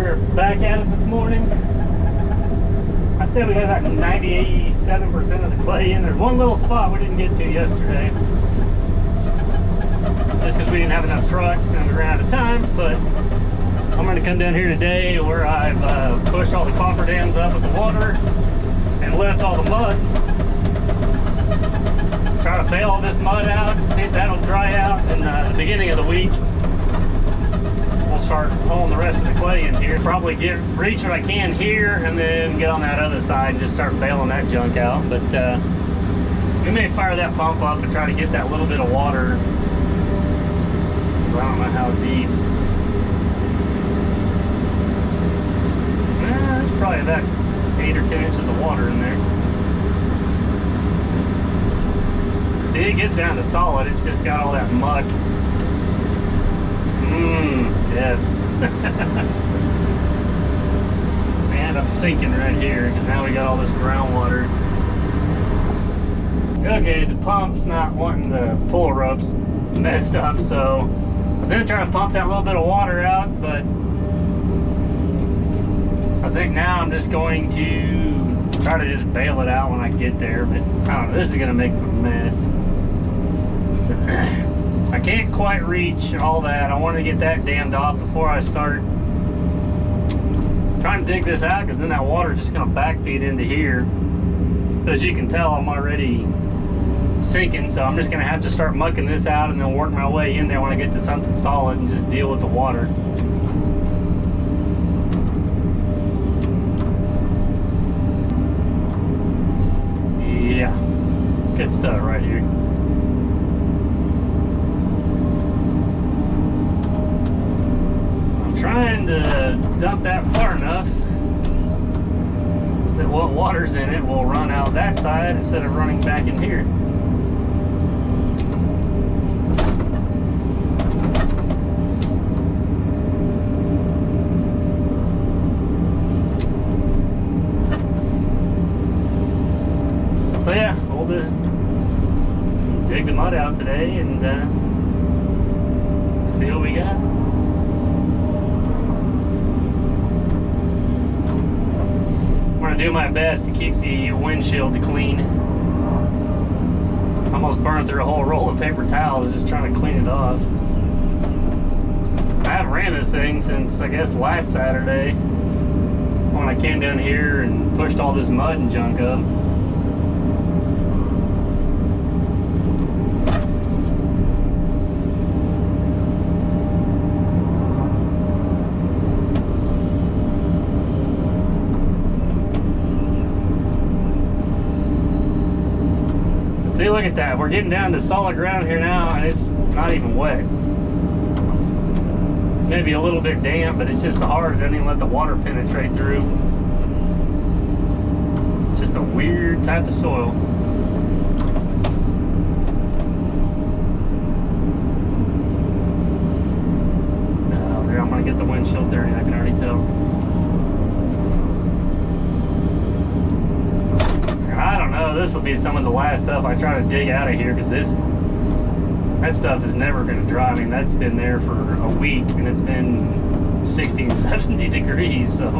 we're back at it this morning. I'd say we got about 97% of the clay in. There's one little spot we didn't get to yesterday, just because we didn't have enough trucks and we ran out of time. But I'm going to come down here today where I've pushed all the cofferdams up with the water and left all the mud. Try to bail all this mud out, see if that'll dry out in the beginning of the week. We'll start pulling the rest of the clay in here. Probably reach what I can here and then get on that other side and just start bailing that junk out. But we may fire that pump up and try to get that little bit of water. I don't know how deep. There's probably about 8 or 10 inches of water in there. See, it gets down to solid. It's just got all that muck. Yes. And I'm sinking right here because now we got all this groundwater. Okay, the pump's not wanting the pull ropes messed up, so I was gonna try to pump that little bit of water out, but I think now I'm just going to try to just bail it out when I get there. But I don't know, this is gonna make a mess. I can't quite reach all that. I want to get that dammed off before I start trying to dig this out, because then that water is just going to backfeed into here. But as you can tell, I'm already sinking, so I'm just going to have to start mucking this out and then work my way in there when I get to something solid and just deal with the water. Yeah, good stuff right here. Trying to dump that far enough that what water's in it will run out that side instead of running back in here. So yeah, we'll just dig the mud out today and see what we got. I'm gonna do my best to keep the windshield clean. Almost burned through a whole roll of paper towels just trying to clean it off. I haven't ran this thing since, I guess, last Saturday when I came down here and pushed all this mud and junk up. See, look at that. We're getting down to solid ground here now, and it's not even wet. It's maybe a little bit damp, but it's just hard. It doesn't even let the water penetrate through. It's just a weird type of soil. No, there, I'm going to get the windshield dirty. I can already tell. I don't know, this will be some of the last stuff I try to dig out of here, because that stuff is never going to dry. I mean, that's been there for a week and it's been 60 and 70 degrees, so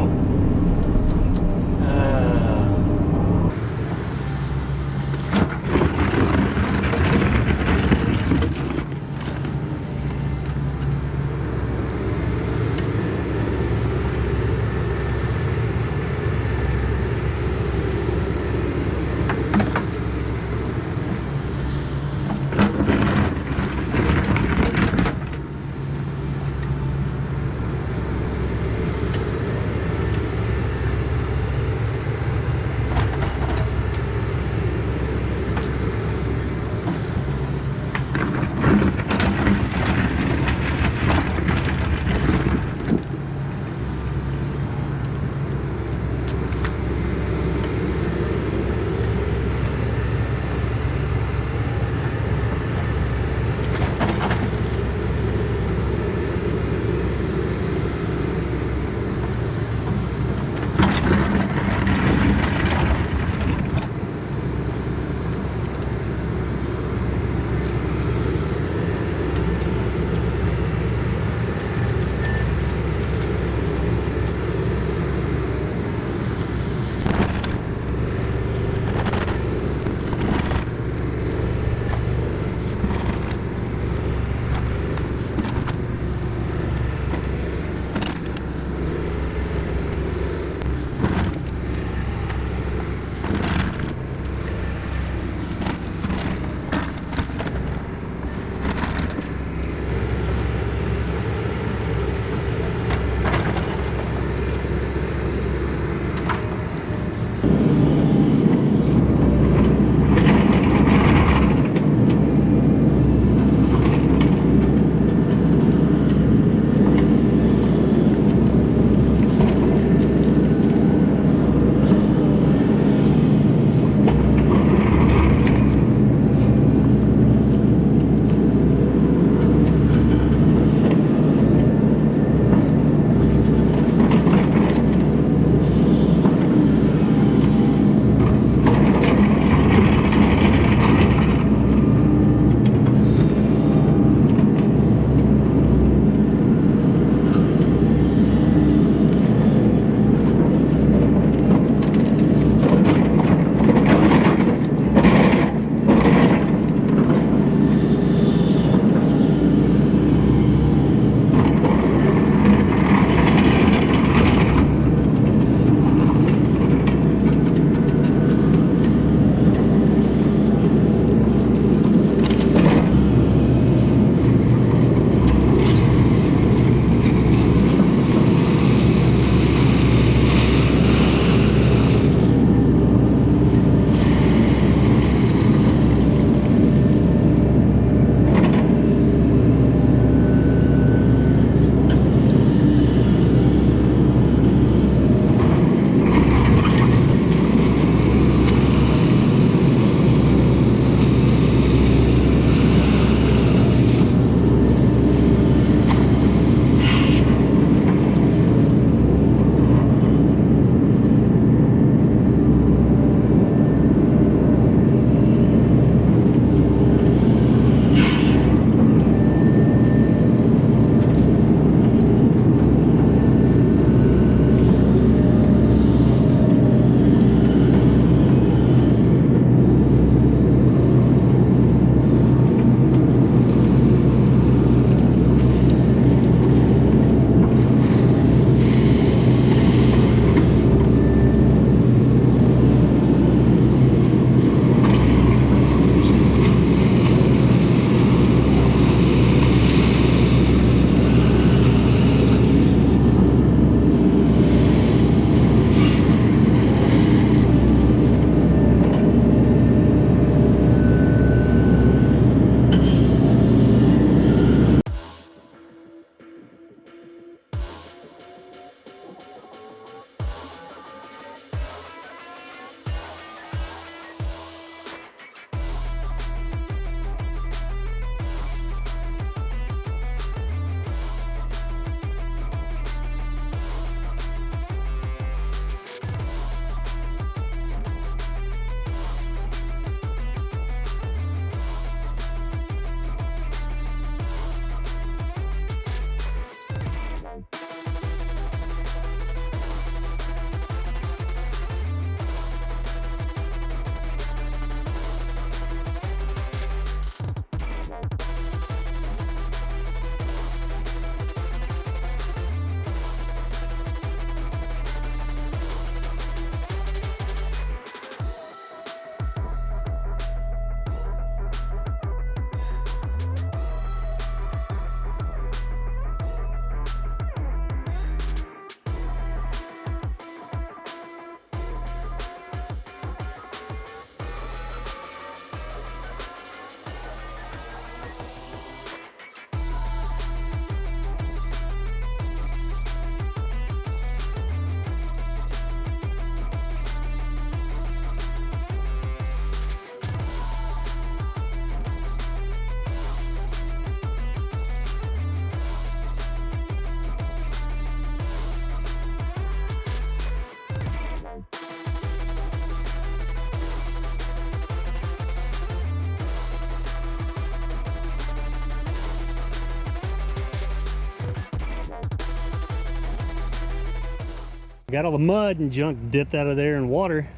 Got all the mud and junk dipped out of there in water.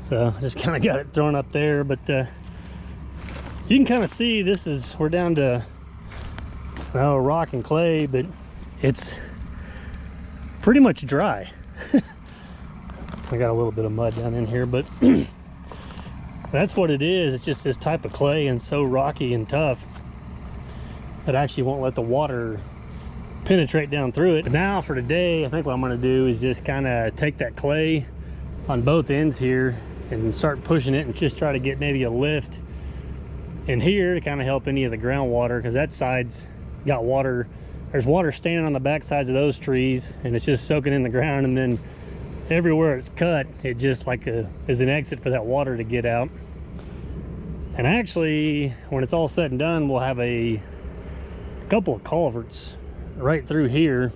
So just kind of got it thrown up there, but you can kind of see we're down to rock and clay, but it's pretty much dry. I got a little bit of mud down in here, but that's what it is. It's just this type of clay and so rocky and tough that actually won't let the water penetrate down through it. But now for today, I think what I'm going to do is just kind of take that clay on both ends here and start pushing it and just try to get maybe a lift in here to kind of help any of the groundwater, because that side's got water. There's water standing on the back sides of those trees and it's just soaking in the ground, and then everywhere it's cut, it just is an exit for that water to get out. And actually, when it's all said and done, we'll have a couple of culverts right through here.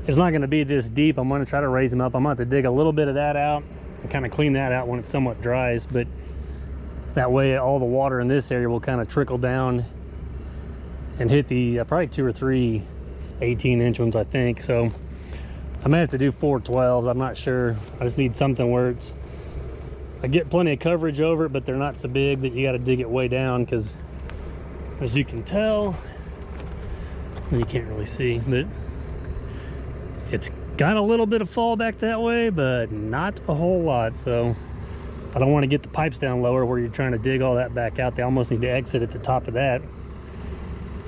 It's not going to be this deep. I'm going to try to raise them up. I'm going to have to dig a little bit of that out and kind of clean that out when it somewhat dries, but that way all the water in this area will kind of trickle down and hit the probably 2 or 3 18-inch ones, I think. So I may have to do 4 12s. I'm not sure. I just need something where I get plenty of coverage over it, but they're not so big that you got to dig it way down, because as you can tell, you can't really see, but it's got a little bit of fall back that way, but not a whole lot. So I don't want to get the pipes down lower where you're trying to dig all that back out. They almost need to exit at the top of that.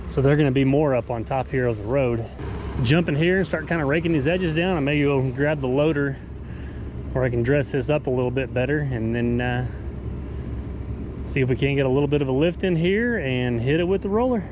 So they're going to be more up on top here of the road. Jump in here and start kind of raking these edges down. I may go grab the loader where I can dress this up a little bit better, and then see if we can't get a little bit of a lift in here and hit it with the roller.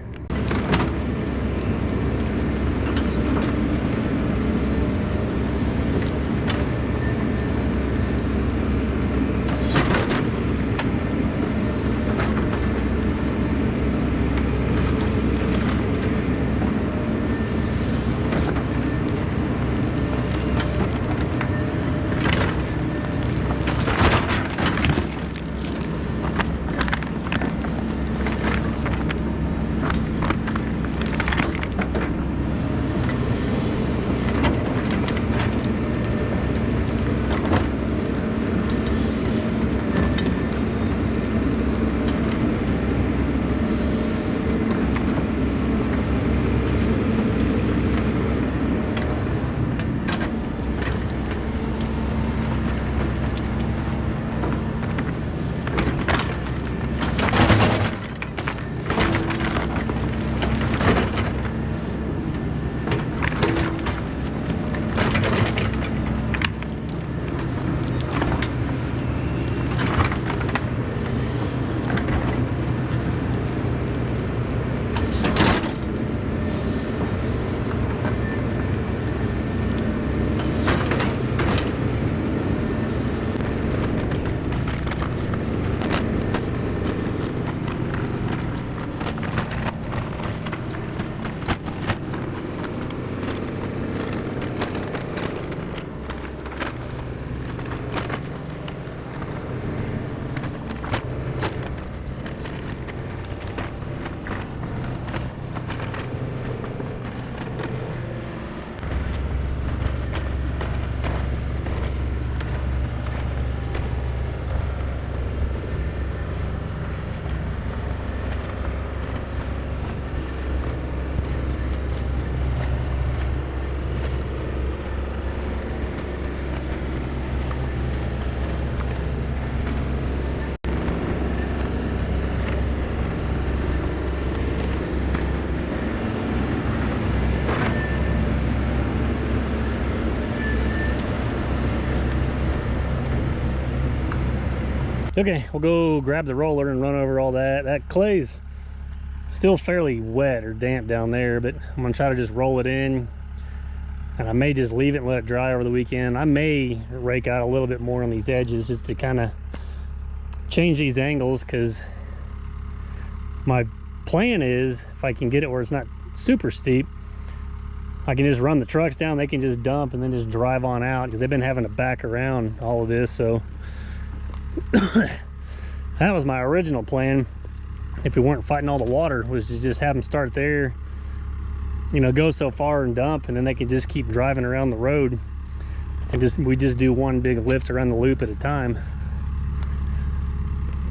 Okay, we'll go grab the roller and run over all that. That clay's still fairly wet or damp down there, but I'm gonna try to just roll it in, and I may just leave it and let it dry over the weekend. I may rake out a little bit more on these edges just to kind of change these angles, because my plan is, if I can get it where it's not super steep, I can just run the trucks down, they can just dump and then just drive on out, because they've been having to back around all of this. So that was my original plan, if we weren't fighting all the water, was to just have them start there you know, go so far and dump, and then they can just keep driving around the road, and we just do one big lift around the loop at a time.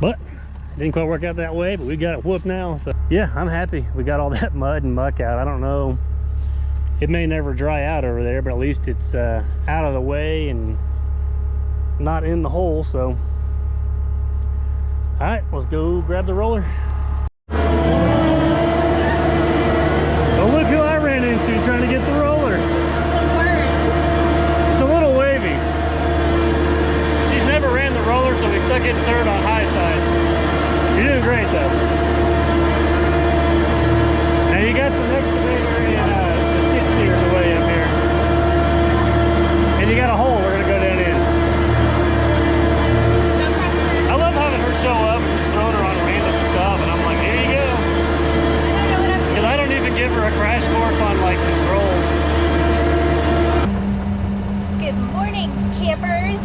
But it didn't quite work out that way, but we got it whooped now. So yeah, I'm happy we got all that mud and muck out. I don't know, it may never dry out over there, but at least it's out of the way and not in the hole. So all right, let's go grab the roller. Oh, look who I ran into trying to get the roller. It's a little wavy. She's never ran the roller, so we stuck it in third on high side. You're doing great though. Now you got some excavator and the skid steers away up here. And you got a hole we're gonna go down in. I love having her show up and just throwing her on random stuff, and I'm like, here you go. Because I don't even give her a crash course on like controls. Good morning, campers.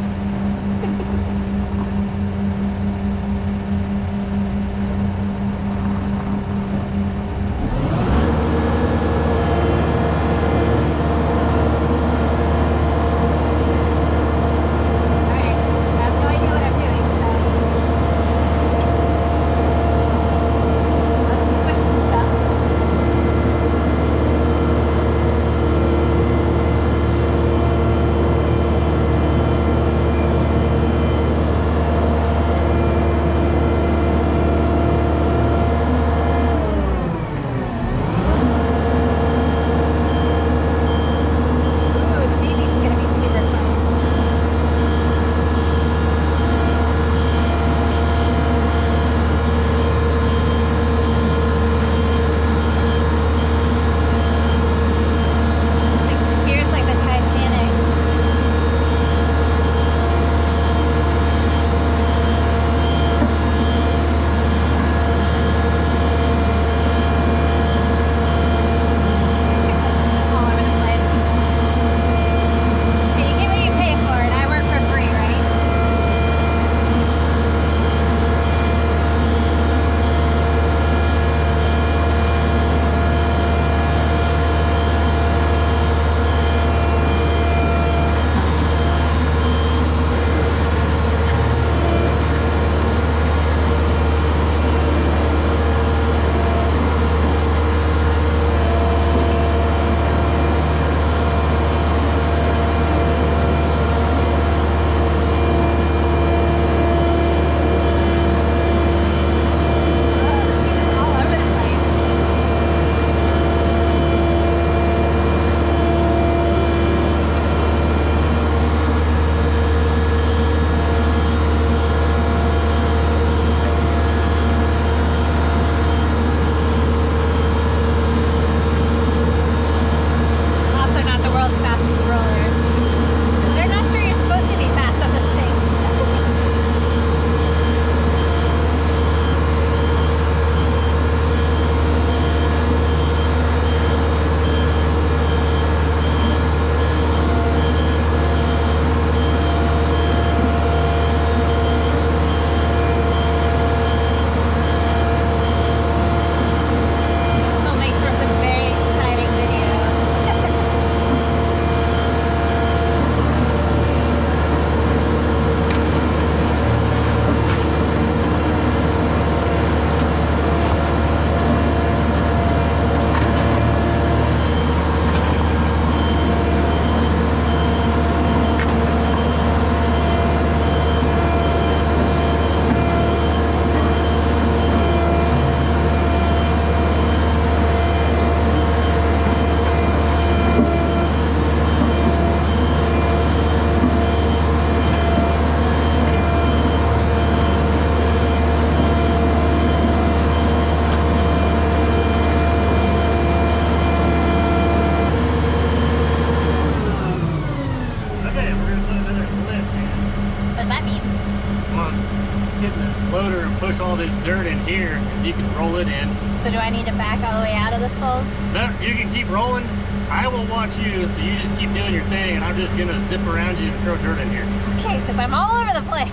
push all this dirt in here, and you can roll it in. So do I need to back all the way out of this hole? No, you can keep rolling. I will watch you, so you just keep doing your thing, and I'm just gonna zip around you and throw dirt in here. Okay, because I'm all over the place.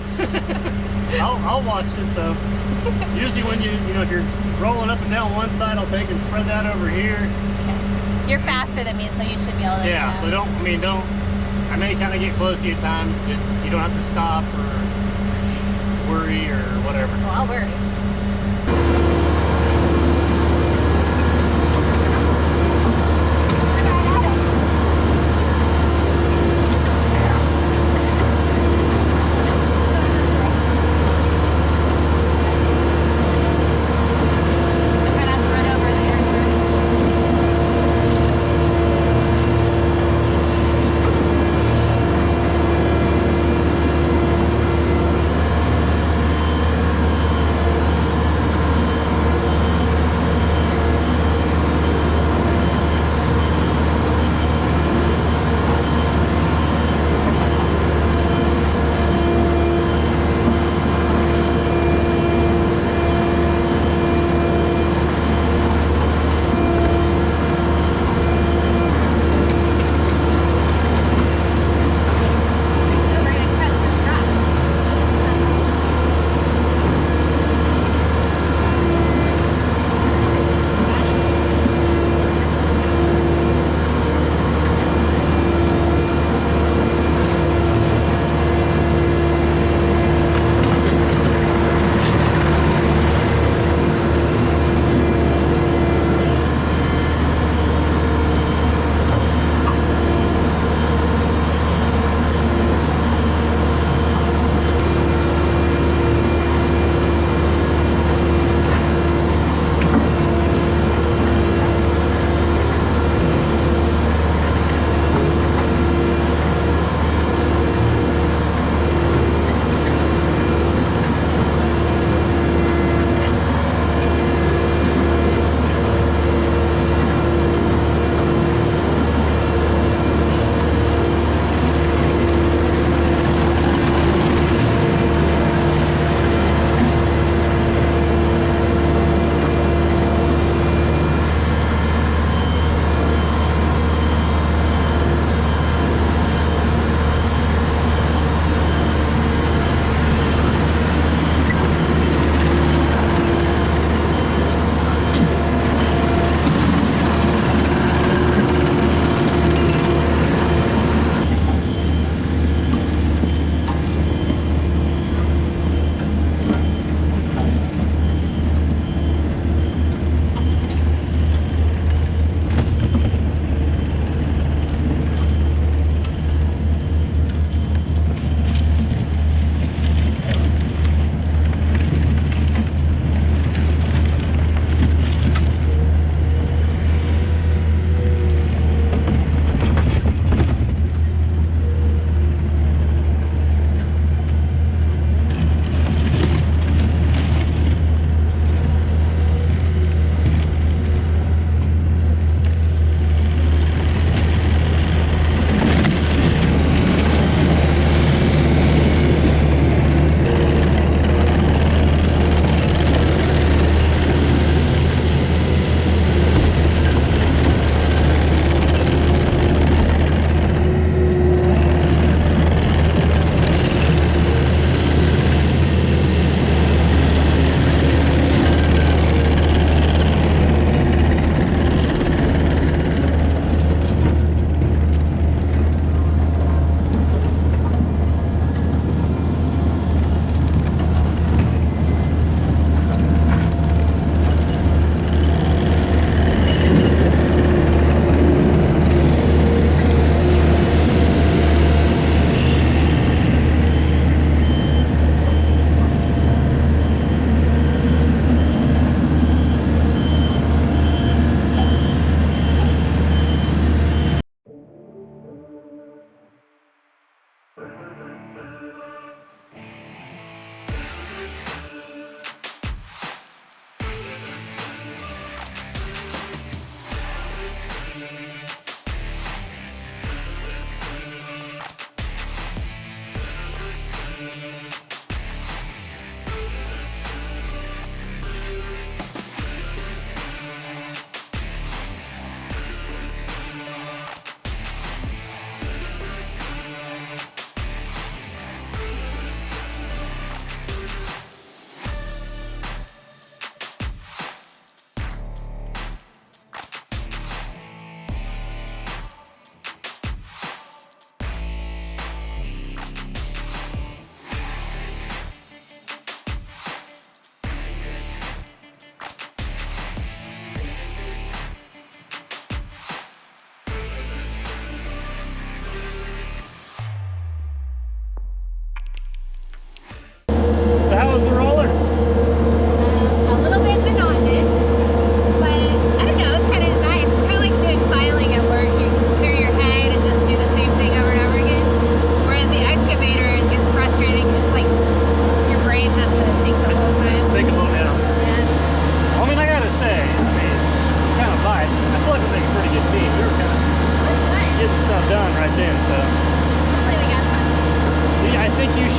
I'll watch it. So usually when you know if you're rolling up and down one side, I'll take and spread that over here. You're faster than me, so you should be able to. Yeah, so don't, I may kind of get close to you at times, but you don't have to stop or worry or whatever. Well, I'll worry.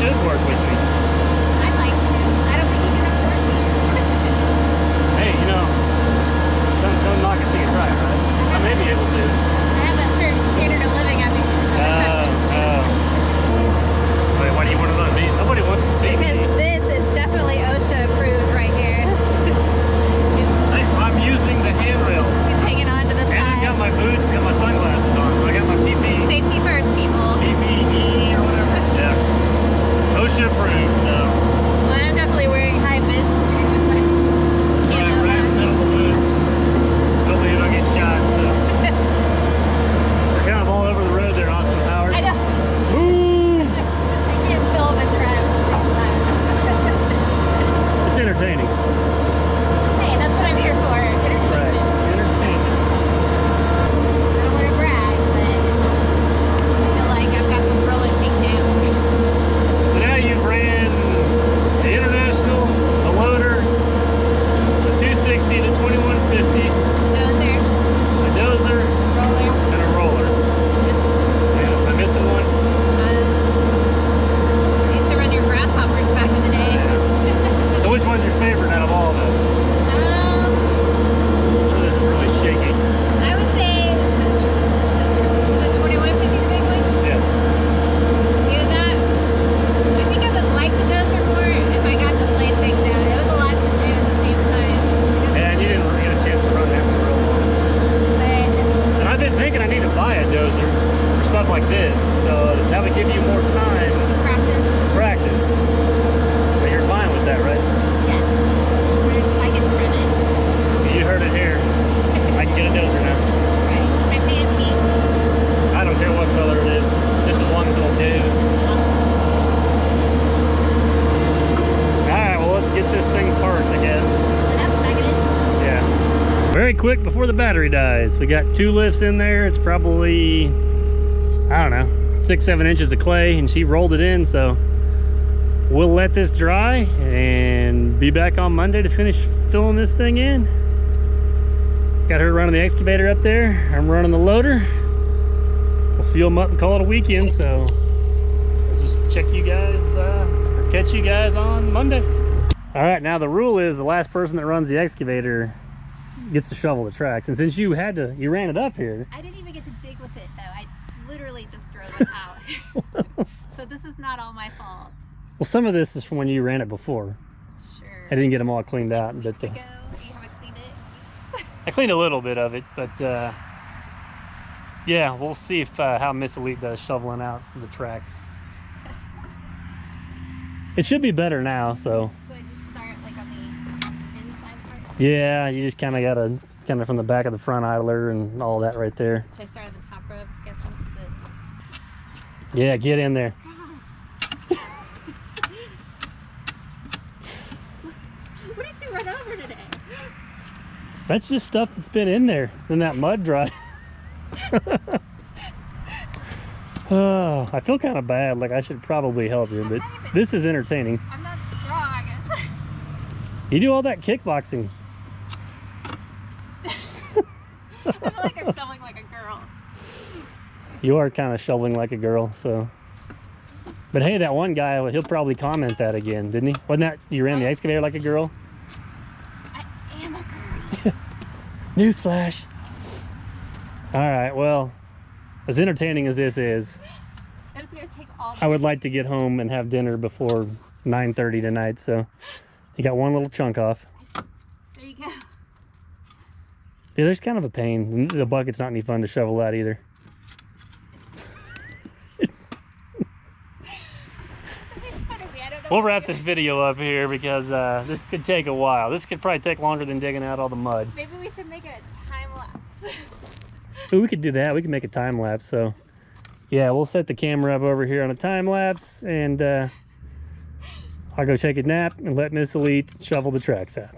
should work with me. I'd like to. I don't think you can afford me. Hey, you know, don't knock it till you try it, right? I may be able to. I have a certain standard of living I'm accustomed to. Wait, why do you want to know me? Nobody wants to see Because me. this is definitely OSHA approved right here. I'm using the handrails. He's hanging on to the And I've side. got my boots, got my sunglasses on, so I got my PPE. Safety first, people. PPE or whatever. Yeah. OSHA approved, so. Well, I'm definitely wearing high vis. Right in the middle of the woods. Hopefully you don't get shot, so. They're kind of all over the road there, Austin Powers. I know. Move! I can't film and drive at the same time. It's entertaining. Hey, that's what I'm here for. Entertainment. Right. Entertainment. I don't want to brag, but I feel like I've got this rolling thing down. So now you've ran the International, the Loader, the 260, the 2150, Dozer, a dozer, roller. and a roller. And am I missing one? I used to run your grasshoppers back in the day. So which one's your favorite out of all of those? I'm sure this is really shaky. I would say the 2150 the big one. Yes. Yeah, that. I think I would like the dozer more if I got the blade thing down. It was a lot to do at the same time. And you didn't get a chance to run that one real long. But And I've been thinking I need to buy a dozer for stuff like this. So that would give you more time practice. to practice. But you're fine with that, right? Yes. Sweet. I get to run it. You heard it here. I can get a dozer now. Right. My fancy. I don't care what color it is, just as long as it'll do. Alright, well let's get this thing parked, I guess. Yeah. Very quick before the battery dies. We got 2 lifts in there. It's probably, I don't know, 6-7 inches of clay, and she rolled it in, so we'll let this dry and be back on Monday to finish filling this thing in. Got her running the excavator up there. I'm running the loader. We'll fuel them up and call it a weekend, so we'll just check you guys, or catch you guys on Monday. All right, now the rule is the last person that runs the excavator gets to shovel the tracks. And since you ran it up here. I didn't even get to dig with it though. I literally just drove it out. So this is not all my fault. Well, some of this is from when you ran it before. Sure. I didn't get them all cleaned out. Weeks But ago, you haven't cleaned it. I cleaned a little bit of it, but yeah, we'll see if how Miss Elite does shoveling out the tracks. It should be better now, so. So I just start like on the inside part? Yeah, you just kind of got to, from the back of the front idler and all that right there. Should I start on the top ropes? Get some of Yeah, get in there. Gosh. What did you run over today? That's just stuff that's been in there, in that mud dry. Oh, I feel kind of bad, like I should probably help you, but this is entertaining. I'm not strong. You do all that kickboxing. I feel like I'm shoveling like a girl. You are kind of shoveling like a girl, so. But hey, that one guy, he'll probably comment that again, didn't he? Wasn't that, you ran the excavator like a girl? I am a girl. Newsflash. All right, well, as entertaining as this is, It's gonna take all I would like to get home and have dinner before 9:30 tonight, so you got one little chunk off. There you go. Yeah, there's kind of a pain. The bucket's not any fun to shovel out either. We'll wrap this video up here because this could take a while. This could probably take longer than digging out all the mud. Maybe we should make a time lapse. Ooh, we could do that. We can make a time lapse. So yeah, we'll set the camera up over here on a time lapse, and I'll go take a nap and let Miss Elite shovel the tracks out.